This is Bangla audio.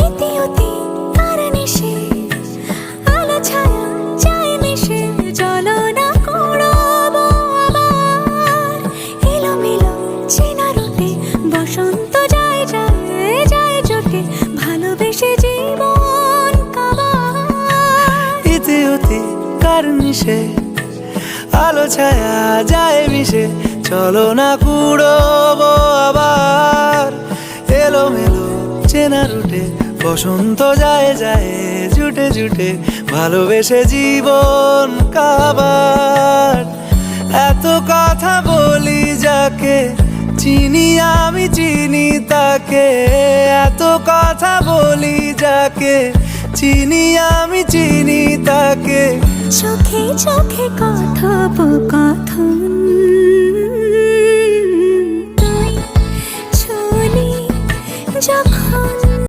ইতি উতি কার নেশে, আলো ছায়া যায় মিশে, চলো না কুড়াবো আবার এলোমেলো চেনা রূপে। বসন্ত যায় যায় যায় জোটে, ভালোবেসে জীবন কাবার। ইতি উতি কার নিশে, আলো ছায়া যায় মিশে, চলো না কুড়োবো আবার এলোমেলো চেনা রুটে। বসন্ত যায় যায় জুটে জুটে, ভালোবেসে জীবন কাবার। এত কথা বলি যাকে চিনি আমি চিনি তাকে, এত কথা বলি যাকে চিনি আমি চিনি তাকে। চোখে চোখে কথোপকথন